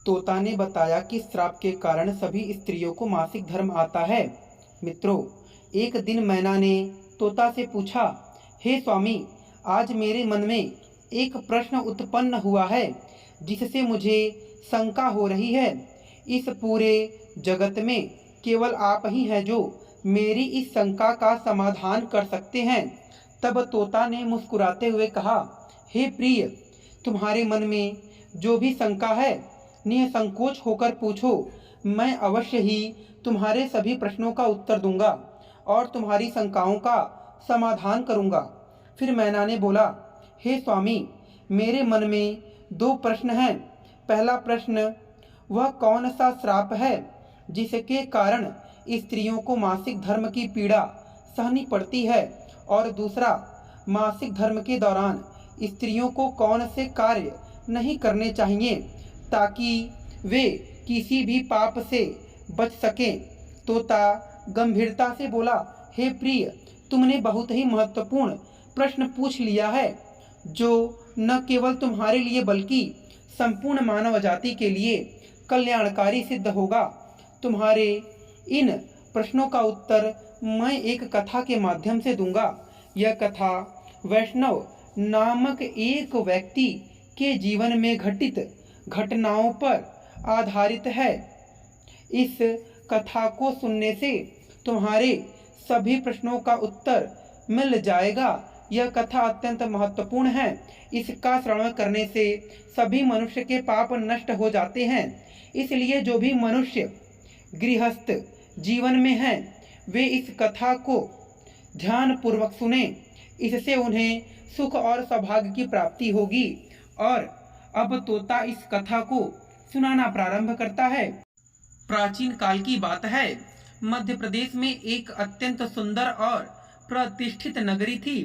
तोता ने बताया कि श्राप के कारण सभी स्त्रियों को मासिक धर्म आता है। मित्रों, एक दिन मैना ने तोता से पूछा, हे स्वामी, आज मेरे मन में एक प्रश्न उत्पन्न हुआ है जिससे मुझे शंका हो रही है। इस पूरे जगत में केवल आप ही हैं जो मेरी इस शंका का समाधान कर सकते हैं। तब तोता ने मुस्कुराते हुए कहा, हे प्रिय, तुम्हारे मन में जो भी शंका है निसंकोच होकर पूछो। मैं अवश्य ही तुम्हारे सभी प्रश्नों का उत्तर दूंगा और तुम्हारी शंकाओं का समाधान करूंगा। फिर मैना ने बोला, हे स्वामी, मेरे मन में दो प्रश्न हैं। पहला प्रश्न, वह कौन सा श्राप है जिसके कारण स्त्रियों को मासिक धर्म की पीड़ा सहनी पड़ती है, और दूसरा, मासिक धर्म के दौरान स्त्रियों को कौन से कार्य नहीं करने चाहिए ताकि वे किसी भी पाप से बच सकें। तोता गंभीरता से बोला, हे प्रिय, तुमने बहुत ही महत्वपूर्ण प्रश्न पूछ लिया है जो न केवल तुम्हारे लिए बल्कि संपूर्ण मानव जाति के लिए कल्याणकारी सिद्ध होगा। तुम्हारे इन प्रश्नों का उत्तर मैं एक कथा के माध्यम से दूंगा। यह कथा वैष्णव नामक एक व्यक्ति के जीवन में घटित घटनाओं पर आधारित है। इस कथा को सुनने से तुम्हारे सभी प्रश्नों का उत्तर मिल जाएगा। यह कथा अत्यंत महत्वपूर्ण है। इसका श्रवण करने से सभी मनुष्य के पाप नष्ट हो जाते हैं। इसलिए जो भी मनुष्य गृहस्थ जीवन में हैं वे इस कथा को ध्यान पूर्वक सुने। इससे उन्हें सुख और सौभाग्य की प्राप्ति होगी। और अब तोता इस कथा को सुनाना प्रारंभ करता है। प्राचीन काल की बात है। मध्य प्रदेश में एक अत्यंत सुंदर और प्रतिष्ठित नगरी थी।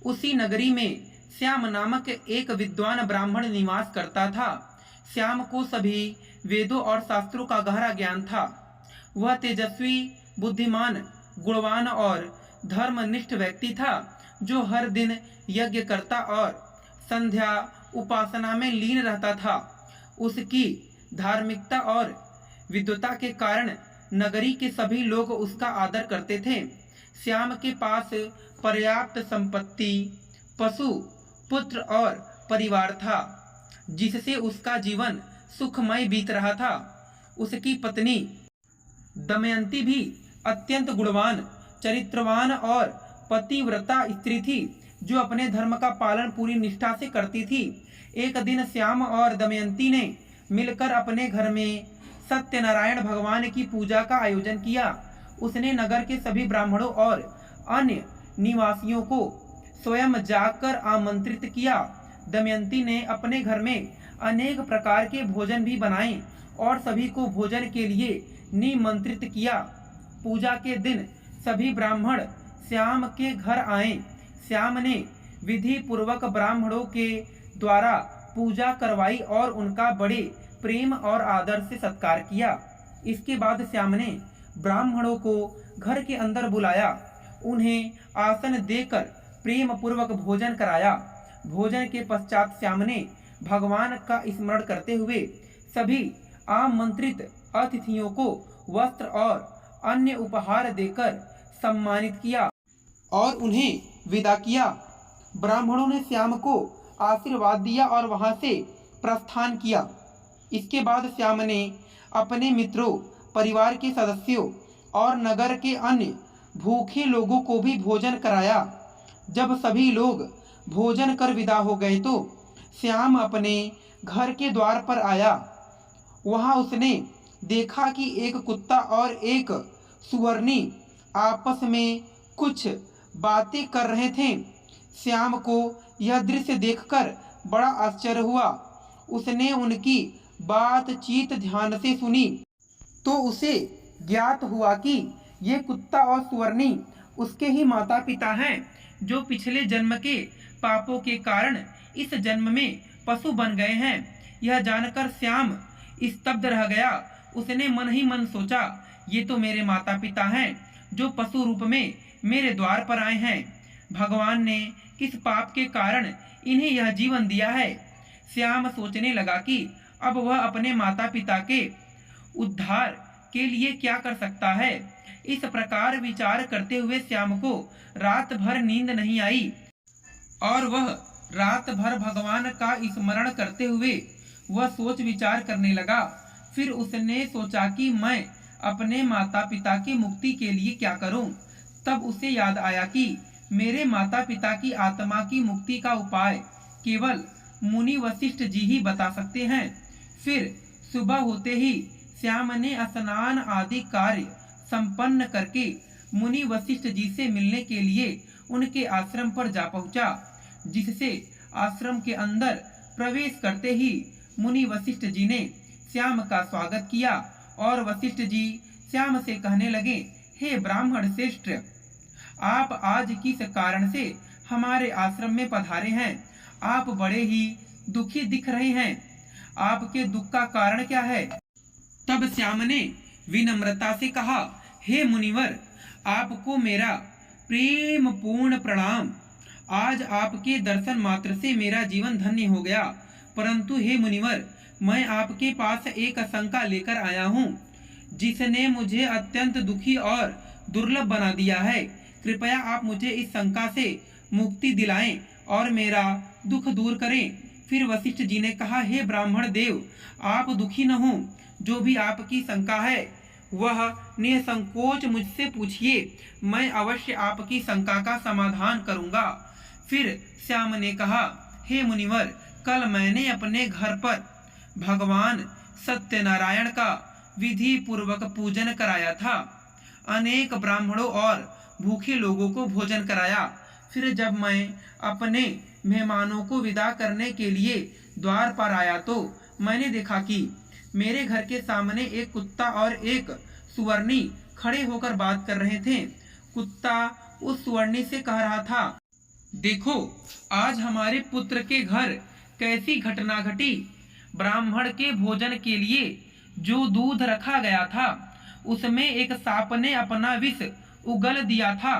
उसी नगरी में श्याम नामक एक विद्वान ब्राह्मण निवास करता था। श्याम को सभी वेदों और शास्त्रों का गहरा ज्ञान था। वह तेजस्वी, बुद्धिमान, गुणवान और धर्मनिष्ठ व्यक्ति था जो हर दिन यज्ञ करता और संध्या उपासना में लीन रहता था। उसकी धार्मिकता और विद्वता के कारण नगरी के सभी लोग उसका आदर करते थे। श्याम के पास पर्याप्त संपत्ति, पशु, पुत्र और परिवार था जिससे उसका जीवन सुखमय बीत रहा था। उसकी पत्नी दमयंती भी अत्यंत गुणवान, चरित्रवान और पतिव्रता स्त्री थी जो अपने धर्म का पालन पूरी निष्ठा से करती थी। एक दिन श्याम और दमयंती ने मिलकर अपने घर में सत्यनारायण भगवान की पूजा का आयोजन किया। उसने नगर के सभी ब्राह्मणों और अन्य निवासियों को स्वयं जाकर आमंत्रित किया। दमयंती ने अपने घर में अनेक प्रकार के भोजन भी बनाए और सभी को भोजन के लिए निमंत्रित किया। पूजा के दिन सभी ब्राह्मण श्याम के घर आए। श्याम ने विधि पूर्वक ब्राह्मणों के द्वारा पूजा करवाई और उनका बड़े प्रेम और आदर से सत्कार किया। इसके बाद श्याम ने ब्राह्मणों को घर के अंदर बुलाया, उन्हें आसन देकर प्रेम पूर्वक भोजन कराया। भोजन के पश्चात श्याम ने भगवान का स्मरण करते हुए सभी आमंत्रित अतिथियों को वस्त्र और अन्य उपहार देकर सम्मानित किया और उन्हें विदा किया। ब्राह्मणों ने श्याम को आशीर्वाद दिया और वहां से प्रस्थान किया। इसके बाद श्याम ने अपने मित्रों, परिवार के सदस्यों और नगर के अन्य भूखे लोगों को भी भोजन कराया। जब सभी लोग भोजन कर विदा हो गए तो श्याम अपने घर के द्वार पर आया। वहां उसने देखा कि एक कुत्ता और एक सुअरनी आपस में कुछ बातें कर रहे थे। श्याम को यह दृश्य देखकर बड़ा आश्चर्य हुआ। उसने उनकी बातचीत ध्यान से सुनी तो उसे ज्ञात हुआ कि ये कुत्ता और सुअरनी उसके ही माता पिता हैं जो पिछले जन्म के पापों के कारण इस जन्म में पशु बन गए हैं। यह जानकर श्याम स्तब्ध रह गया। उसने मन ही मन सोचा, ये तो मेरे माता पिता हैं जो पशु रूप में मेरे द्वार पर आए हैं। भगवान ने किस पाप के कारण इन्हें यह जीवन दिया है। श्याम सोचने लगा कि अब वह अपने माता पिता के उद्धार के लिए क्या कर सकता है। इस प्रकार विचार करते हुए श्याम को रात भर नींद नहीं आई और वह रात भर भगवान का स्मरण करते हुए वह सोच विचार करने लगा। फिर उसने सोचा कि मैं अपने माता पिता की मुक्ति के लिए क्या करूं। तब उसे याद आया कि मेरे माता पिता की आत्मा की मुक्ति का उपाय केवल मुनि वशिष्ठ जी ही बता सकते हैं। फिर सुबह होते ही श्याम ने स्नान आदि कार्य संपन्न करके मुनि वशिष्ठ जी से मिलने के लिए उनके आश्रम पर जा पहुंचा, जिससे आश्रम के अंदर प्रवेश करते ही मुनि वशिष्ठ जी ने श्याम का स्वागत किया और वशिष्ठ जी श्याम से कहने लगे, हे ब्राह्मण श्रेष्ठ, आप आज किस कारण से हमारे आश्रम में पधारे हैं। आप बड़े ही दुखी दिख रहे हैं, आपके दुख का कारण क्या है। तब श्याम ने विनम्रता से कहा, हे मुनिवर, आपको मेरा प्रेम पूर्ण प्रणाम। आज आपके दर्शन मात्र से मेरा जीवन धन्य हो गया। परंतु हे मुनिवर, मैं आपके पास एक शंका लेकर आया हूँ, जिसने मुझे अत्यंत दुखी और दुर्लभ बना दिया है। कृपया आप मुझे इस शंका से मुक्ति दिलाएं और मेरा दुख दूर करें। फिर वशिष्ठ जी ने कहा, हे ब्राह्मण देव, आप दुखी न हो। जो भी आपकी शंका है वह निसंकोच मुझसे पूछिए, मैं अवश्य आपकी शंका का समाधान करूंगा। फिर श्याम ने कहा, हे मुनिवर, कल मैंने अपने घर पर भगवान सत्यनारायण का विधि पूर्वक पूजन कराया था। अनेक ब्राह्मणों और भूखे लोगों को भोजन कराया। फिर जब मैं अपने मेहमानों को विदा करने के लिए द्वार पर आया तो मैंने देखा कि मेरे घर के सामने एक कुत्ता और एक सुवर्णी खड़े होकर बात कर रहे थे। कुत्ता उस सुवर्णी से कह रहा था, देखो आज हमारे पुत्र के घर कैसी घटना घटी। ब्राह्मण के भोजन के लिए जो दूध रखा गया था उसमें एक सांप ने अपना विष उगल दिया था।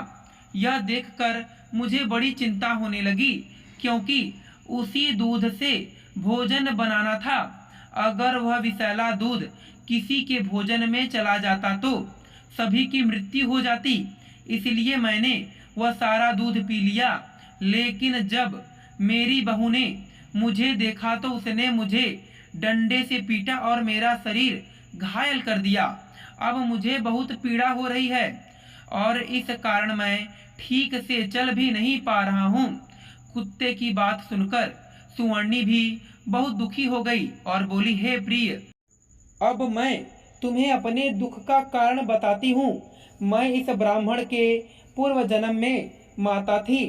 यह देखकर मुझे बड़ी चिंता होने लगी, क्योंकि उसी दूध से भोजन बनाना था। अगर वह विषैला दूध किसी के भोजन में चला जाता तो सभी की मृत्यु हो जाती। इसलिए मैंने वह सारा दूध पी लिया। लेकिन जब मेरी बहू ने मुझे देखा तो उसने मुझे डंडे से पीटा और मेरा शरीर घायल कर दिया। अब मुझे बहुत पीड़ा हो रही है और इस कारण मैं ठीक से चल भी नहीं पा रहा हूँ। कुत्ते की बात सुनकर सुवर्णी भी बहुत दुखी हो गई और बोली, हे प्रिय, अब मैं तुम्हें अपने दुख का कारण बताती हूँ। मैं इस ब्राह्मण के पूर्व जन्म में माता थी।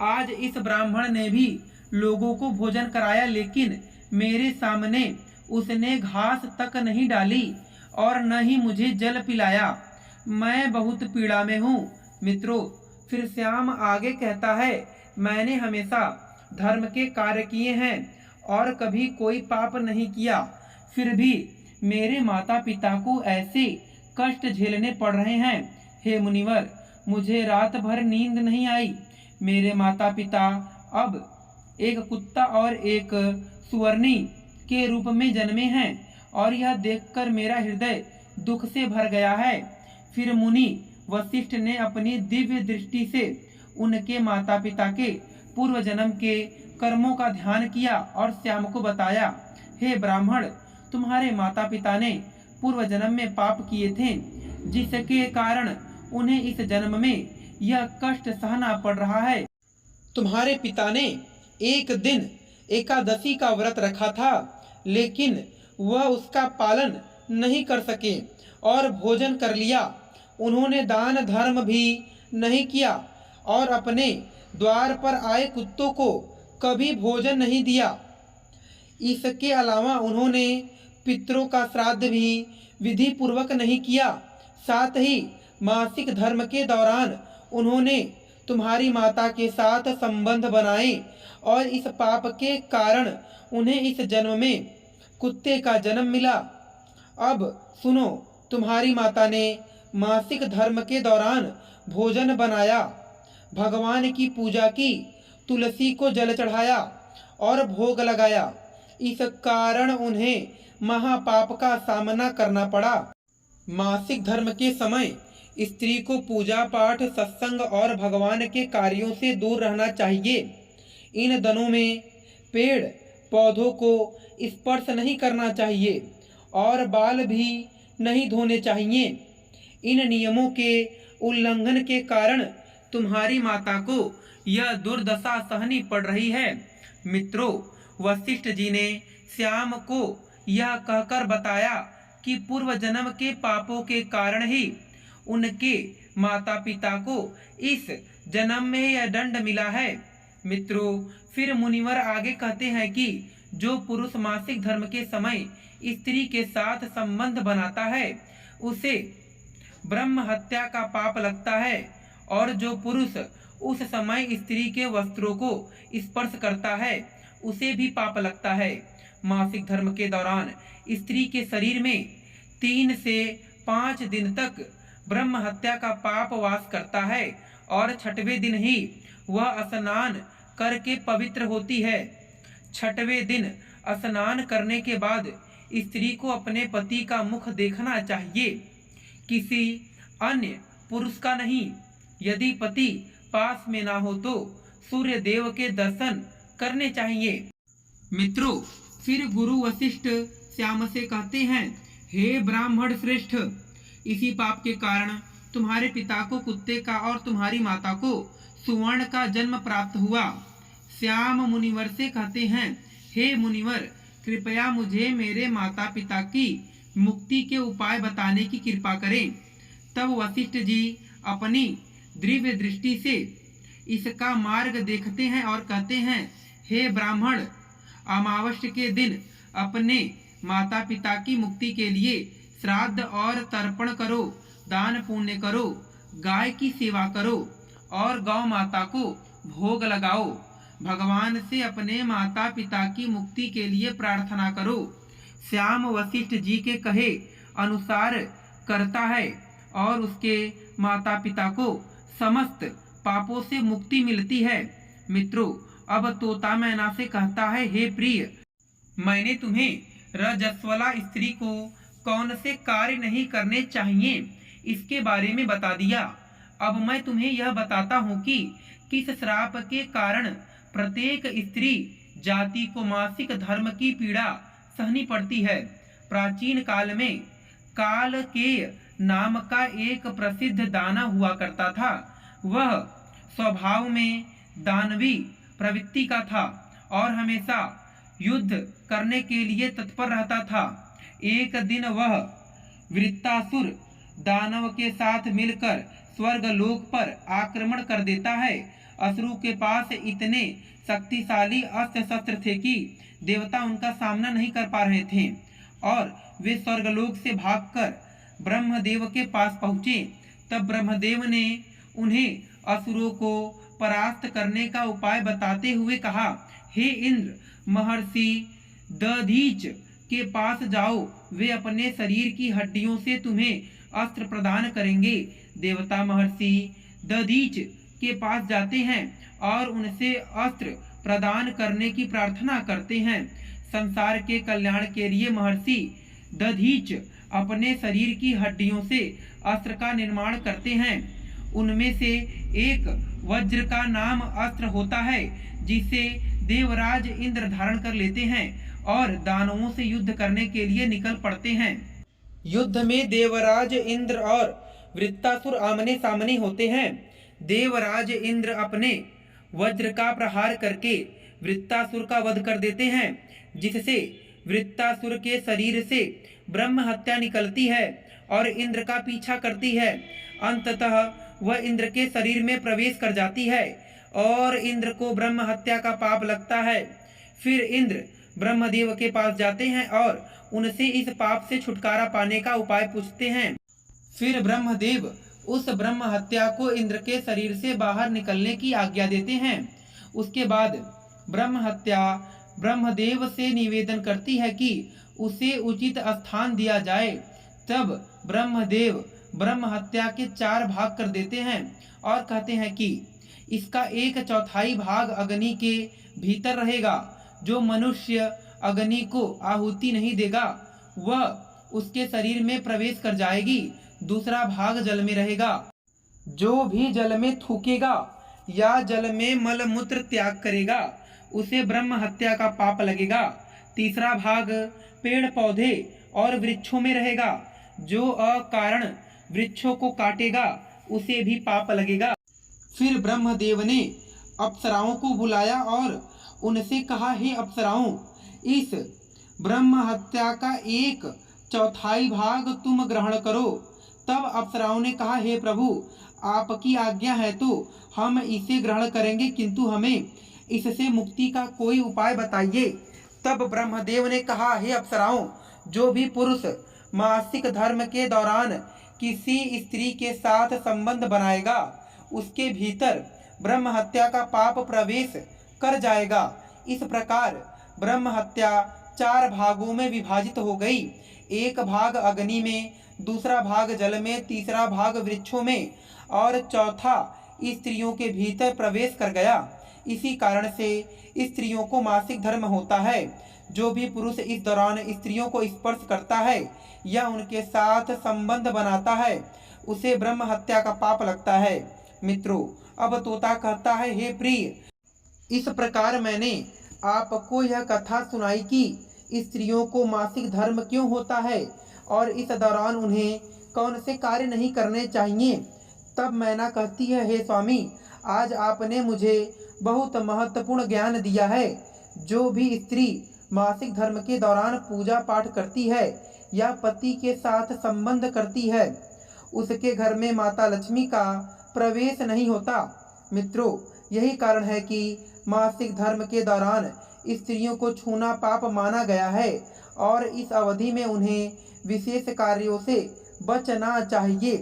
आज इस ब्राह्मण ने भी लोगों को भोजन कराया, लेकिन मेरे सामने उसने घास तक नहीं डाली और न ही मुझे जल पिलाया। मैं बहुत पीड़ा में हूँ मित्रों। फिर श्याम आगे कहता है, मैंने हमेशा धर्म के कार्य किए हैं और कभी कोई पाप नहीं किया, फिर भी मेरे माता पिता को ऐसे कष्ट झेलने पड़ रहे हैं। हे मुनिवर, मुझे रात भर नींद नहीं आई। मेरे माता पिता अब एक कुत्ता और एक सुवर्णी के रूप में जन्मे हैं और यह देखकर मेरा हृदय दुख से भर गया है। फिर मुनि वशिष्ठ ने अपनी दिव्य दृष्टि से उनके माता पिता के पूर्व जन्म के कर्मों का ध्यान किया और श्याम को बताया, हे ब्राह्मण, तुम्हारे माता पिता ने पूर्व जन्म में पाप किए थे, जिसके कारण उन्हें इस जन्म में यह कष्ट सहना पड़ रहा है। तुम्हारे पिता ने एक दिन एकादशी का व्रत रखा था, लेकिन वह उसका पालन नहीं कर सके और भोजन कर लिया। उन्होंने दान धर्म भी नहीं किया और अपने द्वार पर आए कुत्तों को कभी भोजन नहीं दिया। इसके अलावा उन्होंने पितरों का श्राद्ध भी विधि पूर्वक नहीं किया। साथ ही मासिक धर्म के दौरान उन्होंने तुम्हारी माता के साथ संबंध बनाए और इस पाप के कारण उन्हें इस जन्म में कुत्ते का जन्म मिला। अब सुनो, तुम्हारी माता ने मासिक धर्म के दौरान भोजन बनाया, भगवान की पूजा की, तुलसी को जल चढ़ाया और भोग लगाया। इस कारण उन्हें महापाप का सामना करना पड़ा। मासिक धर्म के समय स्त्री को पूजा पाठ, सत्संग और भगवान के कार्यों से दूर रहना चाहिए। इन दिनों में पेड़ पौधों को स्पर्श नहीं करना चाहिए और बाल भी नहीं धोने चाहिए। इन नियमों के उल्लंघन के कारण तुम्हारी माता को यह दुर्दशा सहनी पड़ रही है। मित्रों, वशिष्ठ जी ने श्याम को यह कहकर बताया कि पूर्व जन्म के पापों के कारण ही उनके माता पिता को इस जन्म में यह दंड मिला है। मित्रों, फिर मुनिवर आगे कहते हैं कि जो पुरुष मासिक धर्म के समय स्त्री के साथ संबंध बनाता है उसे ब्रह्म हत्या का पाप लगता है, और जो पुरुष उस समय स्त्री के वस्त्रों को स्पर्श करता है उसे भी पाप लगता है। मासिक धर्म के दौरान स्त्री के शरीर में 3 से 5 दिन तक ब्रह्म हत्या का पाप वास करता है और 6वें दिन ही वह स्नान करके पवित्र होती है। 6वें दिन स्नान करने के बाद स्त्री को अपने पति का मुख देखना चाहिए, किसी अन्य पुरुष का नहीं। यदि पति पास में ना हो तो सूर्य देव के दर्शन करने चाहिए। मित्रों, फिर गुरु वशिष्ठ श्याम से कहते हैं, हे ब्राह्मण श्रेष्ठ, इसी पाप के कारण तुम्हारे पिता को कुत्ते का और तुम्हारी माता को सुवर्ण का जन्म प्राप्त हुआ। श्याम मुनिवर से कहते हैं, हे मुनिवर, कृपया मुझे मेरे माता पिता की मुक्ति के उपाय बताने की कृपा करें। तब वशिष्ठ जी अपनी दिव्य दृष्टि से इसका मार्ग देखते हैं और कहते हैं, हे ब्राह्मण, अमावस्या के दिन अपने माता पिता की मुक्ति के लिए श्राद्ध और तर्पण करो, दान पुण्य करो, गाय की सेवा करो और गौ माता को भोग लगाओ। भगवान से अपने माता पिता की मुक्ति के लिए प्रार्थना करो। श्याम वशिष्ठ जी के कहे अनुसार करता है और उसके माता पिता को समस्त पापों से मुक्ति मिलती है। मित्रों, अब तोता मैना से कहता है, हे प्रिय, मैंने तुम्हें रजस्वला स्त्री को कौन से कार्य नहीं करने चाहिए इसके बारे में बता दिया। अब मैं तुम्हें यह बताता हूँ कि किस श्राप के कारण प्रत्येक स्त्री जाति को मासिक धर्म की पीड़ा सहनी पड़ती है। प्राचीन काल में कालकेय नाम का एक प्रसिद्ध दाना हुआ करता था। वह स्वभाव में दानवी प्रवृत्ति का था और हमेशा युद्ध करने के लिए तत्पर रहता था। एक दिन वह वृत्तासुर दानव के साथ मिलकर स्वर्ग लोक पर आक्रमण कर देता है। असुरों के पास इतने शक्तिशाली अस्त्र शस्त्र थे कि देवता उनका सामना नहीं कर पा रहे थे और वे स्वर्गलोक से भागकर ब्रह्मदेव के पास पहुँचे। तब ब्रह्मदेव ने उन्हें असुरों को परास्त करने का उपाय बताते हुए कहा, हे इंद्र, महर्षि दधीच के पास जाओ, वे अपने शरीर की हड्डियों से तुम्हें अस्त्र प्रदान करेंगे। देवता महर्षि दधीच के पास जाते हैं और उनसे अस्त्र प्रदान करने की प्रार्थना करते हैं। संसार के कल्याण के लिए महर्षि दधीच अपने शरीर की हड्डियों से अस्त्र का निर्माण करते हैं। उनमें से एक वज्र का नाम अस्त्र होता है, जिसे देवराज इंद्र धारण कर लेते हैं और दानवों से युद्ध करने के लिए निकल पड़ते हैं। युद्ध में देवराज इंद्र और वृत्तासुर आमने सामने होते हैं। देवराज इंद्र अपने वज्र का प्रहार करके वृत्तासुर का वध कर देते हैं, जिससे वृत्तासुर के शरीर से ब्रह्म हत्या निकलती है और इंद्र का पीछा करती है। अंततः वह इंद्र के शरीर में प्रवेश कर जाती है और इंद्र को ब्रह्म हत्या का पाप लगता है। फिर इंद्र ब्रह्मदेव के पास जाते हैं और उनसे इस पाप से छुटकारा पाने का उपाय पूछते हैं। फिर ब्रह्मदेव उस ब्रह्म हत्या को इंद्र के शरीर से बाहर निकलने की आज्ञा देते हैं। उसके बाद ब्रह्म हत्या ब्रह्मदेव से निवेदन करती है कि उसे उचित स्थान दिया जाए। तब ब्रह्मदेव ब्रह्म हत्या के 4 भाग कर देते हैं और कहते हैं कि इसका 1/4 भाग अग्नि के भीतर रहेगा। जो मनुष्य अग्नि को आहुति नहीं देगा वह उसके शरीर में प्रवेश कर जाएगी, दूसरा भाग जल में रहेगा। जो भी जल में थूकेगा या जल में मल मूत्र त्याग करेगा उसे ब्रह्म हत्या का पाप लगेगा। तीसरा भाग पेड़ पौधे और वृक्षों में रहेगा। जो अकारण वृक्षों को काटेगा उसे भी पाप लगेगा। फिर ब्रह्मदेव ने अप्सराओं को बुलाया और उनसे कहा, हे अप्सराओं, इस ब्रह्म हत्या का 1/4 भाग तुम ग्रहण करो। तब अप्सराओं ने कहा, हे प्रभु, आपकी आज्ञा है तो हम इसे ग्रहण करेंगे, किंतु हमें इससे मुक्ति का कोई उपाय बताइए। तब ब्रह्मदेव ने कहा, हे अप्सराओं, जो भी पुरुष मासिक धर्म के दौरान किसी स्त्री के साथ संबंध बनाएगा उसके भीतर ब्रह्म हत्या का पाप प्रवेश कर जाएगा। इस प्रकार ब्रह्म हत्या 4 भागों में विभाजित हो गई। एक भाग अग्नि में, दूसरा भाग जल में, तीसरा भाग वृक्षों में और चौथा स्त्रियों के भीतर प्रवेश कर गया। इसी कारण से स्त्रियों को मासिक धर्म होता है। जो भी पुरुष इस दौरान स्त्रियों को स्पर्श करता है या उनके साथ संबंध बनाता है उसे ब्रह्म हत्या का पाप लगता है। मित्रों, अब तोता कहता है, हे प्रिय, इस प्रकार मैंने आपको यह कथा सुनाई कि स्त्रियों को मासिक धर्म क्यों होता है और इस दौरान उन्हें कौन से कार्य नहीं करने चाहिए। तब मैना कहती है, हे स्वामी, आज आपने मुझे बहुत महत्वपूर्ण ज्ञान दिया है। जो भी स्त्री मासिक धर्म के दौरान पूजा पाठ करती है या पति के साथ संबंध करती है उसके घर में माता लक्ष्मी का प्रवेश नहीं होता। मित्रों, यही कारण है कि मासिक धर्म के दौरान स्त्रियों को छूना पाप माना गया है और इस अवधि में उन्हें विशेष कार्यों से बचना चाहिए।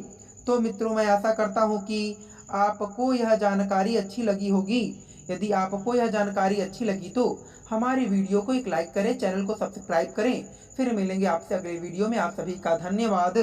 तो मित्रों, मैं आशा करता हूँ कि आपको यह जानकारी अच्छी लगी होगी। यदि आपको यह जानकारी अच्छी लगी तो हमारी वीडियो को एक लाइक करें, चैनल को सब्सक्राइब करें। फिर मिलेंगे आपसे अगले वीडियो में। आप सभी का धन्यवाद।